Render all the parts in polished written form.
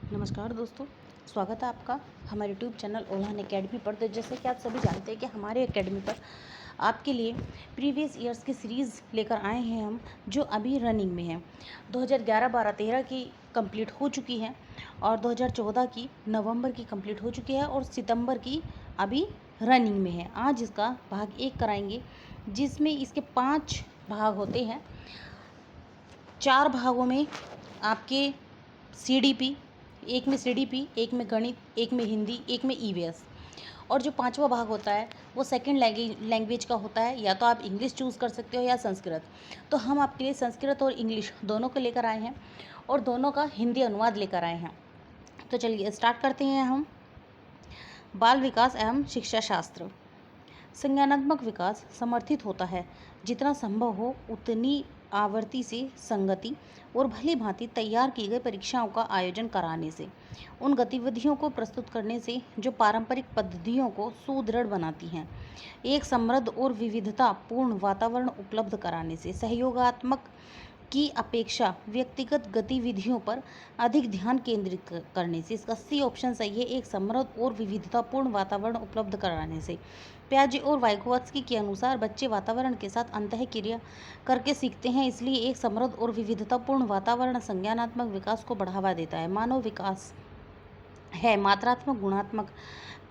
नमस्कार दोस्तों, स्वागत है आपका हमारे यूट्यूब चैनल ओलान एकेडमी पर। तो जैसे कि आप सभी जानते हैं कि हमारे एकेडमी पर आपके लिए प्रीवियस ईयर्स की सीरीज़ लेकर आए हैं हम, जो अभी रनिंग में है। 2011, 12, 13 की कंप्लीट हो चुकी है और 2014 की नवंबर की कंप्लीट हो चुकी है और सितंबर की अभी रनिंग में है। आज इसका भाग 1 कराएंगे, जिसमें इसके 5 भाग होते हैं। 4 भागों में आपके CDP, एक में CDP, एक में गणित, एक में हिंदी, एक में EVS। और जो 5वां भाग होता है वो सेकंड लैंग्वेज का होता है। या तो आप इंग्लिश चूज़ कर सकते हो या संस्कृत। तो हम आपके लिए संस्कृत और इंग्लिश दोनों को लेकर आए हैं और दोनों का हिंदी अनुवाद लेकर आए हैं। तो चलिए स्टार्ट करते हैं हम। बाल विकास एवं शिक्षा शास्त्र। संज्ञानात्मक विकास समर्थित होता है जितना संभव हो उतनी आवृत्ति से संगति और भली भांति तैयार की गई परीक्षाओं का आयोजन कराने से, उन गतिविधियों को प्रस्तुत करने से जो पारंपरिक पद्धतियों को सुदृढ़ बनाती हैं, एक समृद्ध और विविधता पूर्ण वातावरण उपलब्ध कराने से, सहयोगात्मक की अपेक्षा व्यक्तिगत गतिविधियों पर अधिक ध्यान केंद्रित करने से। इसका सी ऑप्शन सही है, एक समृद्ध और विविधतापूर्ण वातावरण उपलब्ध कराने से। प्याजे और वाइगोत्स्की के अनुसार बच्चे वातावरण के साथ अंतःक्रिया करके सीखते हैं, इसलिए एक समृद्ध और विविधतापूर्ण वातावरण संज्ञानात्मक विकास को बढ़ावा देता है। मानव विकास है मात्रात्मक गुणात्मक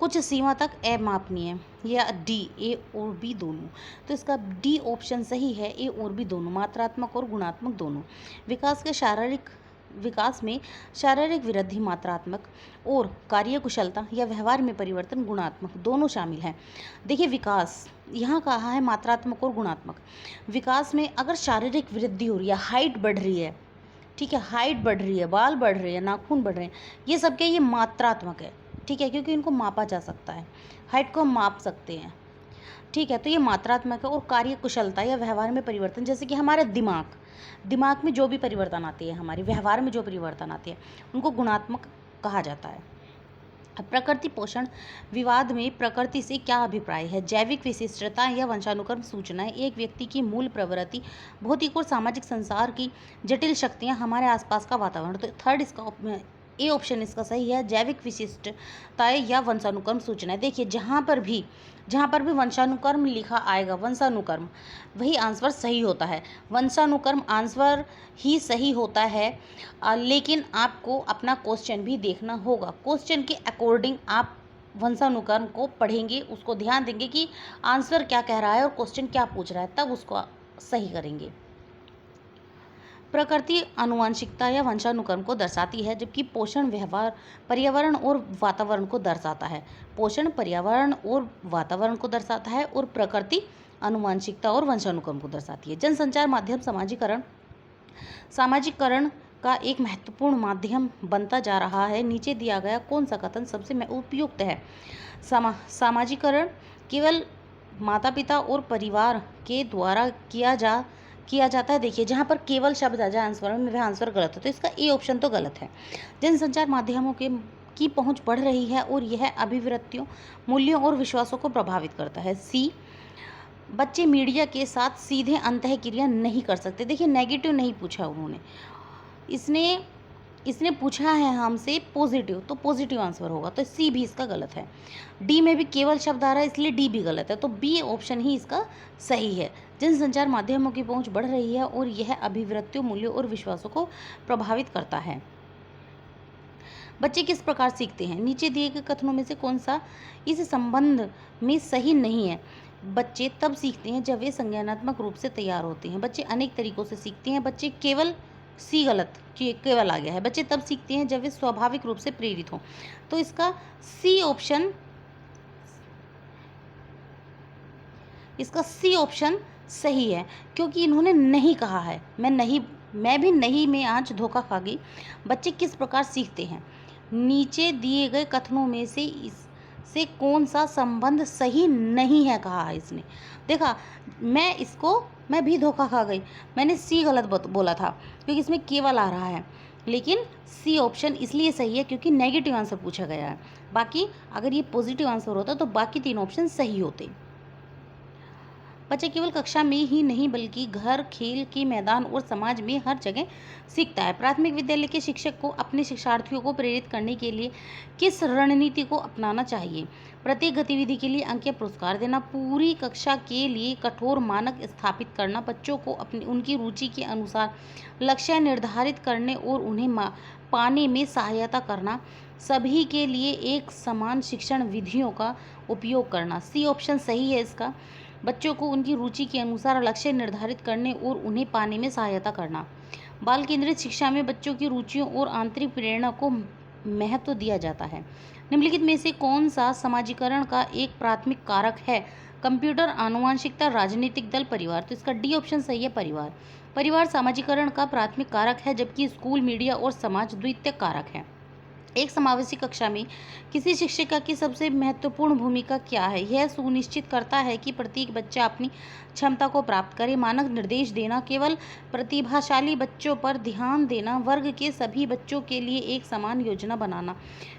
कुछ सीमा तक अमापनीय, या डी, ए और बी दोनों। तो इसका डी ऑप्शन सही है, ए और बी दोनों, मात्रात्मक और गुणात्मक दोनों। विकास में शारीरिक वृद्धि मात्रात्मक और कार्यकुशलता या व्यवहार में परिवर्तन गुणात्मक दोनों शामिल हैं। देखिए, विकास यहाँ कहा है मात्रात्मक और गुणात्मक। विकास में अगर शारीरिक वृद्धि हो रही है, हाइट बढ़ रही है, ठीक है, हाइट बढ़ रही है, बाल बढ़ रहे हैं, नाखून बढ़ रहे हैं, ये सब क्या, ये मात्रात्मक है, ठीक है, क्योंकि इनको मापा जा सकता है, हाइट को हम माप सकते हैं, ठीक है, तो ये मात्रात्मक है। और कार्य कुशलता या व्यवहार में परिवर्तन, जैसे कि हमारे दिमाग में जो भी परिवर्तन आते हैं, हमारे व्यवहार में जो परिवर्तन आते हैं, उनको गुणात्मक कहा जाता है। प्रकृति पोषण विवाद में प्रकृति से क्या अभिप्राय है? जैविक विशिष्टता या वंशानुक्रम सूचनाएं, एक व्यक्ति की मूल प्रवृत्ति, भौतिक और सामाजिक संसार की जटिल शक्तियां, हमारे आसपास का वातावरण। तो थर्ड इसका ए ऑप्शन इसका सही है, जैविक विशिष्टताएं या वंशानुक्रम सूचनाएं। देखिए, जहाँ पर भी वंशानुक्रम लिखा आएगा, वंशानुक्रम, वही आंसर सही होता है। वंशानुक्रम आंसर ही सही होता है, लेकिन आपको अपना क्वेश्चन भी देखना होगा। क्वेश्चन के अकॉर्डिंग आप वंशानुक्रम को पढ़ेंगे, उसको ध्यान देंगे कि आंसर क्या कह रहा है और क्वेश्चन क्या पूछ रहा है, तब उसको सही करेंगे। प्रकृति आनुवंशिकता या वंशानुक्रम को दर्शाती है, जबकि पोषण व्यवहार पर्यावरण और वातावरण को दर्शाता है। पोषण पर्यावरण और वातावरण को दर्शाता है और प्रकृति आनुवंशिकता और वंशानुक्रम को दर्शाती है। जनसंचार माध्यम सामाजिकरण का एक महत्वपूर्ण माध्यम बनता जा रहा है। नीचे दिया गया कौन सा कथन सबसे उपयुक्त है? सामाजिकरण केवल माता पिता और परिवार के द्वारा किया जाता है। देखिए, जहाँ पर केवल शब्द आ जाए आंसर में, वह आंसर गलत है, तो इसका ए ऑप्शन तो गलत है। जनसंचार माध्यमों की पहुंच बढ़ रही है और यह अभिवृत्तियों, मूल्यों और विश्वासों को प्रभावित करता है। सी, बच्चे मीडिया के साथ सीधे अंतःक्रिया नहीं कर सकते। देखिए, नेगेटिव नहीं पूछा उन्होंने, इसने पूछा है हमसे पॉजिटिव, तो पॉजिटिव आंसर होगा, तो सी भी इसका गलत है। डी में भी केवल शब्द आ रहा है, इसलिए डी भी गलत है, तो बी ऑप्शन ही इसका सही है। जनसंचार माध्यमों की पहुंच बढ़ रही है और यह अभिवृत्तियों, मूल्यों और विश्वासों को प्रभावित करता है। बच्चे किस प्रकार सीखते हैं? नीचे दिए गए कथनों में से कौन सा इस संबंध में सही नहीं है? बच्चे तब सीखते हैं जब वे संज्ञानात्मक रूप से तैयार होते हैं। बच्चे अनेक तरीकों से सीखते हैं। बच्चे केवल, सी गलत, केवल आ गया है। बच्चे तब सीखते हैं जब वे स्वाभाविक रूप से प्रेरित हों, तो इसका सी ऑप्शन सही है, क्योंकि इन्होंने नहीं कहा है। मैं भी नहीं में आज धोखा खा गई। बच्चे किस प्रकार सीखते हैं? नीचे दिए गए कथनों में से इससे कौन सा संबंध सही नहीं है कहा है इसने। देखा, मैं भी धोखा खा गई, मैंने सी गलत बोला था, क्योंकि इसमें केवल आ रहा है, लेकिन सी ऑप्शन इसलिए सही है क्योंकि नेगेटिव आंसर पूछा गया है। बाकी अगर ये पॉजिटिव आंसर होता तो बाकी 3 ऑप्शन सही होते। बच्चा केवल कक्षा में ही नहीं बल्कि घर, खेल के मैदान और समाज में हर जगह सीखता है। प्राथमिक विद्यालय के शिक्षक को अपने शिक्षार्थियों को प्रेरित करने के लिए किस रणनीति को अपनाना चाहिए? प्रत्येक गतिविधि के लिए अंक या पुरस्कार देना, पूरी कक्षा के लिए कठोर मानक स्थापित करना, बच्चों को अपनी उनकी रुचि के अनुसार लक्ष्य निर्धारित करने और उन्हें पाने में सहायता करना, सभी के लिए एक समान शिक्षण विधियों का उपयोग करना। सी ऑप्शन सही है इसका। बच्चों को उनकी रुचि के अनुसार लक्ष्य निर्धारित करने और उन्हें पाने में सहायता करना। बाल केंद्रित शिक्षा में बच्चों की रुचियों और आंतरिक प्रेरणा को महत्व दिया जाता है। निम्नलिखित में से कौन सा समाजीकरण का एक प्राथमिक कारक है? कंप्यूटर, आनुवंशिकता, राजनीतिक दल, परिवार। तो इसका डी ऑप्शन सही है, परिवार। परिवार समाजीकरण का प्राथमिक कारक है, जबकि स्कूल, मीडिया और समाज द्वितीयक कारक है। एक समावेशी कक्षा में किसी शिक्षिका की सबसे महत्वपूर्ण भूमिका क्या है? यह सुनिश्चित करता है कि प्रत्येक बच्चा अपनी क्षमता को प्राप्त करे, मानक निर्देश देना, केवल प्रतिभाशाली बच्चों पर ध्यान देना, वर्ग के सभी बच्चों के लिए एक समान योजना बनाना।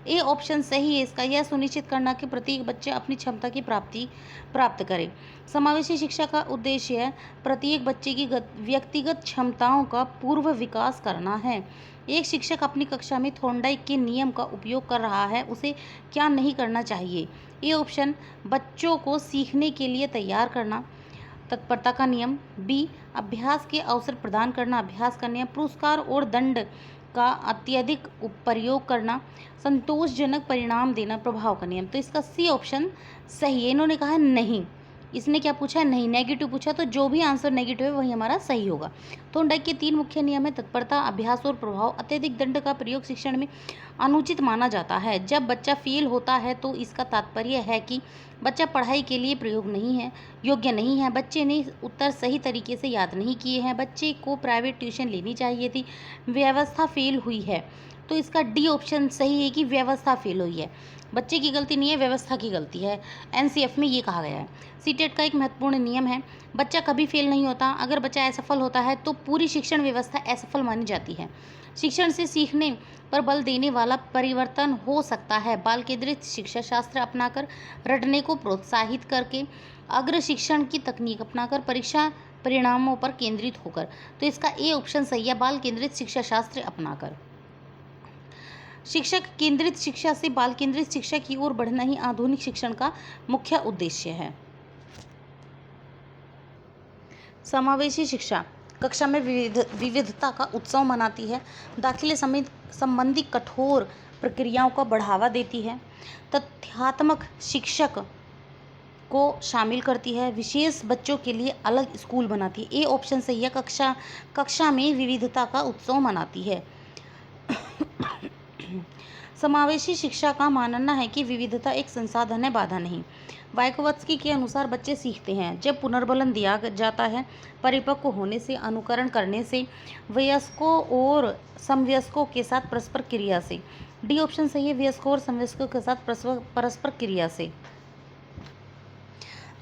ए ऑप्शन सही है इसका। यह सुनिश्चित करना कि प्रत्येक बच्चा अपनी क्षमता की प्राप्त करे। समावेशी शिक्षा का उद्देश्य प्रत्येक बच्चे की व्यक्तिगत क्षमताओं का पूर्व विकास करना है। एक शिक्षक अपनी कक्षा में थॉर्नडाइक के नियम का उपयोग कर रहा है, उसे क्या नहीं करना चाहिए? ए ऑप्शन बच्चों को सीखने के लिए तैयार करना, तत्परता का नियम। बी अभ्यास के अवसर प्रदान करना, अभ्यास का नियम। पुरस्कार और दंड का अत्यधिक प्रयोग करना, संतोषजनक परिणाम देना, प्रभाव का नियम। तो इसका सी ऑप्शन सही है। इन्होंने कहा है नहीं। इसने क्या पूछा है? नहीं, नेगेटिव पूछा, तो जो भी आंसर नेगेटिव है वही हमारा सही होगा। थॉर्नडाइक के 3 मुख्य नियम है: तत्परता, अभ्यास और प्रभाव। अत्यधिक दंड का प्रयोग शिक्षण में अनुचित माना जाता है। जब बच्चा फेल होता है तो इसका तात्पर्य है कि बच्चा पढ़ाई के लिए योग्य नहीं है, बच्चे ने उत्तर सही तरीके से याद नहीं किए हैं, बच्चे को प्राइवेट ट्यूशन लेनी चाहिए थी, व्यवस्था फेल हुई है। तो इसका डी ऑप्शन सही है कि व्यवस्था फेल हुई है। बच्चे की गलती नहीं है, व्यवस्था की गलती है। एनसीएफ में ये कहा गया है। सीटेट का एक महत्वपूर्ण नियम है, बच्चा कभी फेल नहीं होता। अगर बच्चा असफल होता है तो पूरी शिक्षण व्यवस्था असफल मानी जाती है। शिक्षण से सीखने पर बल देने वाला परिवर्तन हो सकता है। बाल केंद्रित शिक्षा शास्त्र अपनाकर, रटने को प्रोत्साहित करके, अग्र शिक्षण की तकनीक अपनाकर, परीक्षा परिणामों पर केंद्रित होकर। तो इसका ए ऑप्शन सही है, बाल केंद्रित शिक्षा शास्त्र अपनाकर। शिक्षक केंद्रित शिक्षा से बाल केंद्रित शिक्षा की ओर बढ़ना ही आधुनिक शिक्षण का मुख्य उद्देश्य है। समावेशी शिक्षा कक्षा में विविधता का उत्सव मनाती है, दाखिले संबंधी कठोर प्रक्रियाओं को बढ़ावा देती है, तथ्यात्मक शिक्षक को शामिल करती है, विशेष बच्चों के लिए अलग स्कूल बनाती है। ए ऑप्शन सही है, कक्षा में विविधता का उत्सव मनाती है। समावेशी शिक्षा का मानना है कि विविधता एक संसाधन है, बाधा नहीं। वाइकोवस्की के अनुसार बच्चे सीखते हैं जब पुनर्बलन दिया जाता है, परिपक्व होने से, अनुकरण करने से, वयस्कों और समवयस्कों के साथ परस्पर क्रिया से। डी ऑप्शन सही है, वयस्कों और समवयस्कों के साथ परस्पर क्रिया से।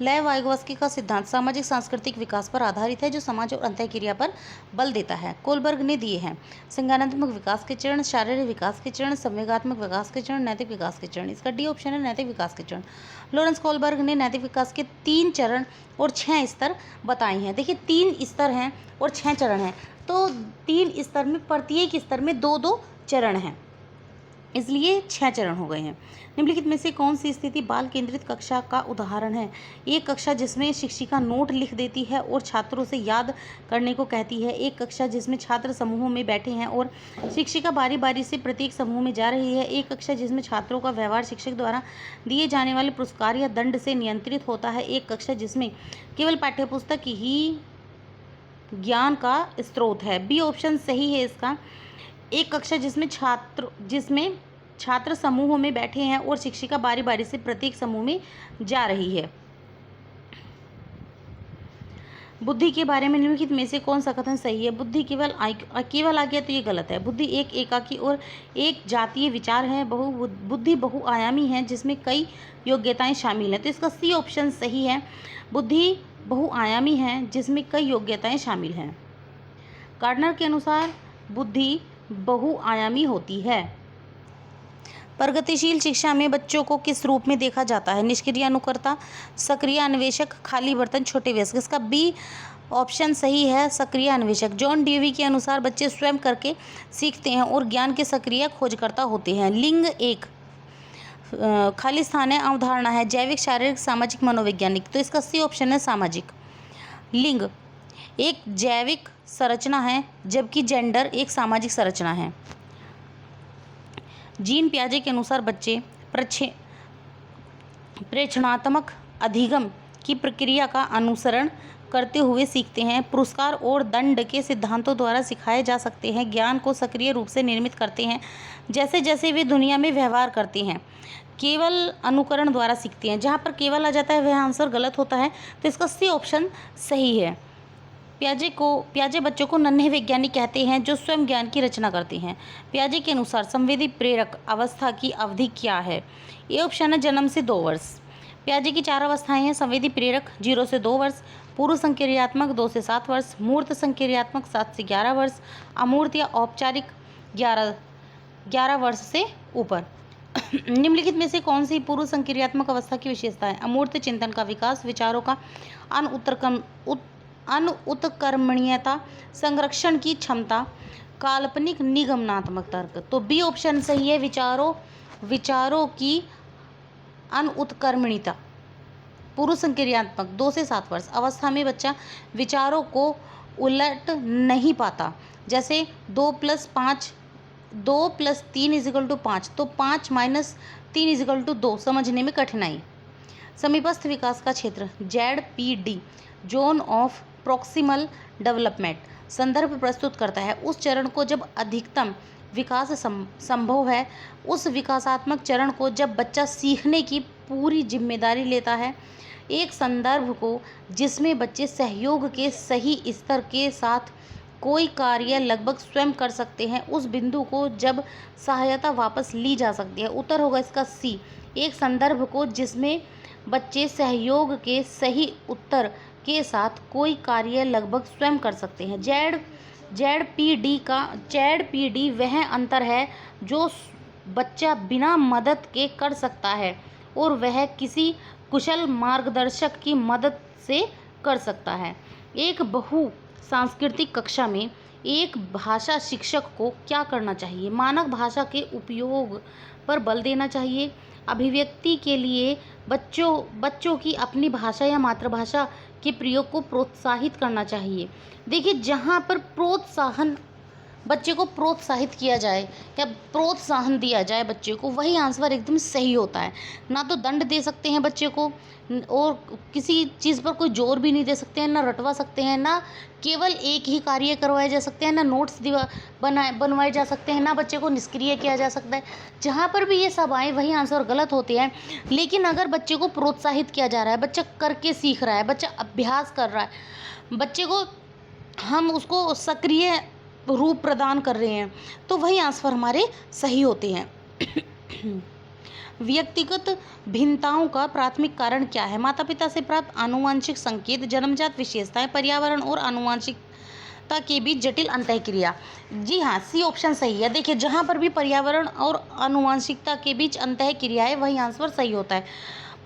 लय वाइगोव्स्की का सिद्धांत सामाजिक सांस्कृतिक विकास पर आधारित है, जो समाज और अंतःक्रिया पर बल देता है। कोलबर्ग ने दिए हैं संज्ञानात्मक विकास के चरण, शारीरिक विकास के चरण, संवेगात्मक विकास के चरण, नैतिक विकास के चरण। इसका डी ऑप्शन है, नैतिक विकास के चरण। लॉरेंस कोलबर्ग ने नैतिक विकास के 3 चरण और 6 स्तर बताए हैं। देखिए 3 स्तर हैं और 6 चरण हैं, तो 3 स्तर में प्रत्येक स्तर में 2-2 चरण हैं, इसलिए 6 चरण हो गए हैं। निम्नलिखित में से कौन सी स्थिति बाल केंद्रित कक्षा का उदाहरण है? एक कक्षा जिसमें शिक्षिका नोट लिख देती है और छात्रों से याद करने को कहती है। एक कक्षा जिसमें छात्र समूहों में बैठे हैं और शिक्षिका बारी बारी से प्रत्येक समूह में जा रही है। एक कक्षा जिसमें छात्रों का व्यवहार शिक्षक द्वारा दिए जाने वाले पुरस्कार या दंड से नियंत्रित होता है। एक कक्षा जिसमें केवल पाठ्यपुस्तक ही ज्ञान का स्रोत है। बी ऑप्शन सही है इसका। एक कक्षा जिसमें छात्र समूहों में बैठे हैं और शिक्षिका बारी बारी से प्रत्येक समूह में जा रही है। बुद्धि के बारे में निम्नलिखित में से कौन सा कथन सही है? बुद्धि केवल आ गया तो ये गलत है। बुद्धि एक एकाकी और एक जातीय विचार है। बुद्धि बहुआयामी है जिसमें कई योग्यताएं शामिल हैं। तो इसका सी ऑप्शन सही है, बुद्धि बहुआयामी है जिसमें कई योग्यताएं शामिल हैं। गार्डनर के अनुसार बुद्धि बहुआयामी होती है। प्रगतिशील शिक्षा में बच्चों को किस रूप में देखा जाता है? निष्क्रिय अनुकर्ता, सक्रिय अन्वेषक, खाली बर्तन, छोटे वयस्क। इसका बी ऑप्शन सही है, सक्रिय अन्वेषक। जॉन डेवी के अनुसार बच्चे स्वयं करके सीखते हैं और ज्ञान के सक्रिय खोजकर्ता होते हैं। लिंग एक खाली स्थान है, अवधारणा है, जैविक, शारीरिक, सामाजिक, मनोवैज्ञानिक। तो इसका सी ऑप्शन है, सामाजिक। लिंग एक जैविक संरचना है, जबकि जेंडर एक सामाजिक संरचना है। जीन पियाजे के अनुसार बच्चे प्रेक्षणात्मक अधिगम की प्रक्रिया का अनुसरण करते हुए सीखते हैं। पुरस्कार और दंड के सिद्धांतों द्वारा सिखाए जा सकते हैं, ज्ञान को सक्रिय रूप से निर्मित करते हैं जैसे जैसे वे दुनिया में व्यवहार करते हैं। केवल अनुकरण द्वारा सीखते हैं। जहाँ पर केवल आ जाता है वह आंसर गलत होता है, तो इसका सी ऑप्शन सही है। पियाजे बच्चों को नन्हे वैज्ञानिक कहते हैं जो स्वयं ज्ञान की रचना करते हैं। पियाजे के अनुसार संवेदी प्रेरक अवस्था की अवधि क्या है? ये ऑप्शन है, जन्म से 2 वर्ष। पियाजे की 4 अवस्थाएं हैं। संवेदी प्रेरक 0 से 2 वर्ष, पूर्व संक्रियात्मक 2 से 7 वर्ष, मूर्त संक्रियात्मक 7 से 11 वर्ष, अमूर्त या औपचारिक 11 वर्ष से ऊपर। निम्नलिखित में से कौन सी पूर्व संक्रियात्मक अवस्था की विशेषता है? अमूर्त चिंतन का विकास, विचारों का अनुत्कर्मणीयता, संरक्षण की क्षमता, काल्पनिक निगमनात्मक तर्क। तो बी ऑप्शन सही है, विचारों की अनुत्कर्मणीयता। पूर्व संक्रियात्मक 2 से 7 वर्ष अवस्था में बच्चा विचारों को उलट नहीं पाता। जैसे 2 + 3 = 5, तो 5 - 3 = 2 समझने में कठिनाई। समीपस्थ विकास का क्षेत्र ZPD zone of proximal development संदर्भ प्रस्तुत करता है उस चरण को जब अधिकतम विकास संभव है, उस विकासात्मक चरण को जब बच्चा सीखने की पूरी जिम्मेदारी लेता है, एक संदर्भ को जिसमें बच्चे सहयोग के सही स्तर के साथ कोई कार्य लगभग स्वयं कर सकते हैं, उस बिंदु को जब सहायता वापस ली जा सकती है। उत्तर होगा इसका सी, एक संदर्भ को जिसमें बच्चे सहयोग के सही उत्तर के साथ कोई कार्य लगभग स्वयं कर सकते हैं। जेड पी डी वह अंतर है जो बच्चा बिना मदद के कर सकता है और वह किसी कुशल मार्गदर्शक की मदद से कर सकता है। एक बहु सांस्कृतिक कक्षा में एक भाषा शिक्षक को क्या करना चाहिए? मानक भाषा के उपयोग पर बल देना चाहिए। अभिव्यक्ति के लिए बच्चों की अपनी भाषा या मातृभाषा के प्रयोग को प्रोत्साहित करना चाहिए। देखिए, जहाँ पर बच्चे को प्रोत्साहित किया जाए या प्रोत्साहन दिया जाए बच्चे को, वही आंसर एकदम सही होता है। ना तो दंड दे सकते हैं बच्चे को और किसी चीज़ पर कोई जोर भी नहीं दे सकते हैं, ना रटवा सकते हैं, ना केवल एक ही कार्य करवाए जा सकते हैं, ना नोट्स बनवाए जा सकते हैं, ना बच्चे को निष्क्रिय किया जा सकता है। जहाँ पर भी ये सब आए वही आंसर गलत होते हैं। लेकिन अगर बच्चे को प्रोत्साहित किया जा रहा है, बच्चा करके सीख रहा है, बच्चा अभ्यास कर रहा है, बच्चे को हम उसको सक्रिय रूप प्रदान कर रहे हैं, तो वही आंसर हमारे सही होते हैं। व्यक्तिगत भिन्नताओं का प्राथमिक कारण क्या है? माता पिता से प्राप्त आनुवंशिक संकेत, जन्मजात विशेषताएं, पर्यावरण और आनुवंशिकता के बीच जटिल अंतःक्रिया। जी हाँ, सी ऑप्शन सही है। देखिए, जहाँ पर भी पर्यावरण और आनुवंशिकता के बीच अंतःक्रिया है वही आंसर सही होता है।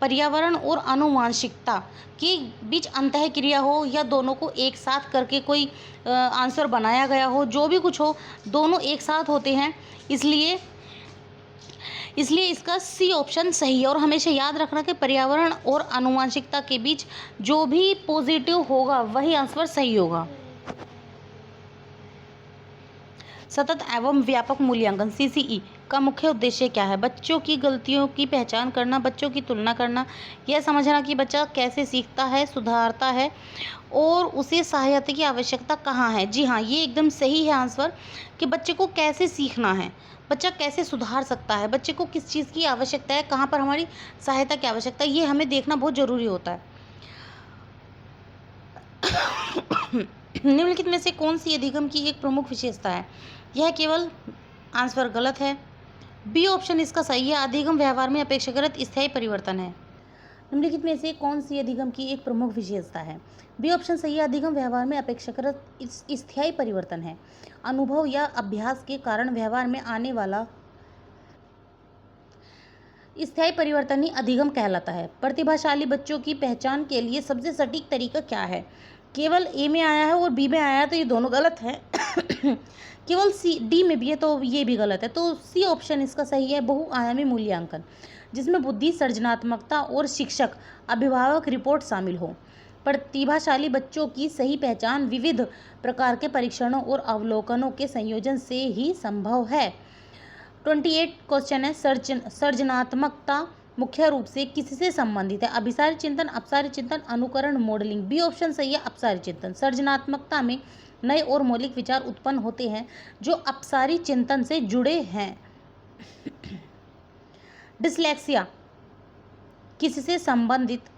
पर्यावरण और आनुवंशिकता के बीच अंतःक्रिया हो या दोनों को एक साथ करके कोई आंसर बनाया गया हो, जो भी कुछ हो, दोनों एक साथ होते हैं, इसलिए इसका सी ऑप्शन सही है। और हमेशा याद रखना कि पर्यावरण और आनुवंशिकता के बीच जो भी पॉजिटिव होगा वही आंसर सही होगा। सतत एवं व्यापक मूल्यांकन CCE का मुख्य उद्देश्य क्या है? बच्चों की गलतियों की पहचान करना, बच्चों की तुलना करना, यह समझना कि बच्चा कैसे सीखता है, सुधारता है और उसे सहायता की आवश्यकता कहाँ है। जी हाँ, ये एकदम सही है आंसर कि बच्चे को कैसे सीखना है, बच्चा कैसे सुधार सकता है, बच्चे को किस चीज़ की आवश्यकता है, कहाँ पर हमारी सहायता की आवश्यकता है, ये हमें देखना बहुत ज़रूरी होता है। निम्नलिखित में से कौन सी अधिगम की एक प्रमुख विशेषता है? यह केवल आंसर गलत है। बी ऑप्शन इसका सही है, अधिगम व्यवहार में अपेक्षाकृत स्थायी परिवर्तन है। निम्नलिखित में से कौन सी अधिगम की एक प्रमुख विशेषता है? बी ऑप्शन सही है, अधिगम व्यवहार में अपेक्षाकृत स्थायी परिवर्तन है। अनुभव या अभ्यास के कारण व्यवहार में आने वाला स्थायी परिवर्तन ही अधिगम कहलाता है। प्रतिभाशाली बच्चों की पहचान के लिए सबसे सटीक तरीका क्या है? केवल ए में आया है और बी में आया है तो ये दोनों गलत हैं। केवल सी डी में भी है तो ये भी गलत है। तो सी ऑप्शन इसका सही है, बहुआयामी मूल्यांकन, जिसमें बुद्धि, सृजनात्मकता और शिक्षक अभिभावक रिपोर्ट शामिल हो। प्रतिभाशाली बच्चों की सही पहचान विविध प्रकार के परीक्षणों और अवलोकनों के संयोजन से ही संभव है। 28 क्वेश्चन है, सृजनात्मकता मुख्य रूप से किससे संबंधित है? अभिसारी चिंतन, अपसारी चिंतन, अनुकरण, मॉडलिंग। बी ऑप्शन सही है, अपसारी चिंतन। सृजनात्मकता में नए और मौलिक विचार उत्पन्न होते हैं जो अपसारी चिंतन से जुड़े हैं। डिसलेक्सिया किससे संबंधित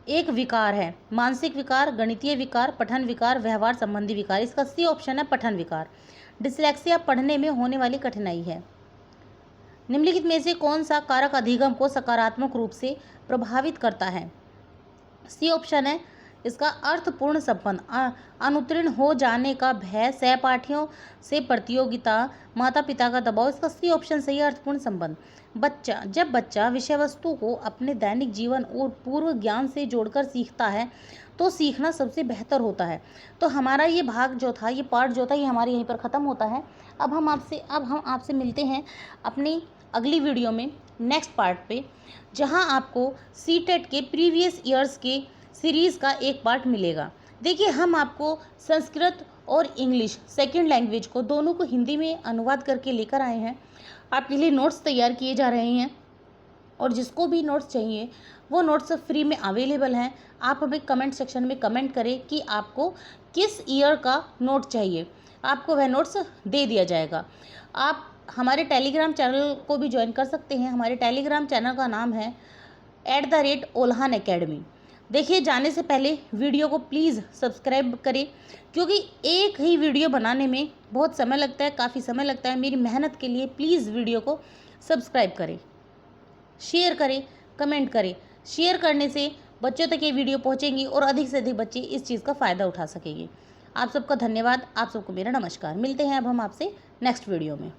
एक विकार है? मानसिक विकार, गणितीय विकार, पठन विकार, व्यवहार संबंधी विकार। इसका सी ऑप्शन है, पठन विकार। डिसलेक्सिया पढ़ने में होने वाली कठिनाई है। निम्नलिखित में से कौन सा कारक अधिगम को सकारात्मक रूप से प्रभावित करता है? सी ऑप्शन है इसका अर्थपूर्ण संबंध, अनुत्तीर्ण हो जाने का भय, सहपाठियों से प्रतियोगिता, माता पिता का दबाव। इसका सी ऑप्शन सही है, अर्थपूर्ण संबंध। जब बच्चा विषय वस्तु को अपने दैनिक जीवन और पूर्व ज्ञान से जोड़कर सीखता है तो सीखना सबसे बेहतर होता है। तो हमारा ये भाग जो था, ये पार्ट जो था, ये हमारे यहीं पर ख़त्म होता है। अब हम आपसे मिलते हैं अपनी अगली वीडियो में, नेक्स्ट पार्ट पे, जहां आपको सीटेट के प्रीवियस ईयर्स के सीरीज़ का एक पार्ट मिलेगा। देखिए, हम आपको संस्कृत और इंग्लिश सेकंड लैंग्वेज को दोनों को हिंदी में अनुवाद करके लेकर आए हैं। आपके लिए नोट्स तैयार किए जा रहे हैं और जिसको भी नोट्स चाहिए वो नोट्स फ्री में अवेलेबल हैं। आप हमें कमेंट सेक्शन में कमेंट करें कि आपको किस ईयर का नोट चाहिए, आपको वह नोट्स दे दिया जाएगा। आप हमारे टेलीग्राम चैनल को भी ज्वाइन कर सकते हैं। हमारे टेलीग्राम चैनल का नाम है @ओल्हान अकेडमी। देखिए, जाने से पहले वीडियो को प्लीज़ सब्सक्राइब करें, क्योंकि एक ही वीडियो बनाने में बहुत समय लगता है, काफ़ी समय लगता है। मेरी मेहनत के लिए प्लीज़ वीडियो को सब्सक्राइब करें, शेयर करें, कमेंट करें। शेयर करने से बच्चों तक ये वीडियो पहुंचेंगी और अधिक से अधिक बच्चे इस चीज़ का फ़ायदा उठा सकेंगे। आप सबका धन्यवाद, आप सबको मेरा नमस्कार। मिलते हैं अब हम आपसे नेक्स्ट वीडियो में।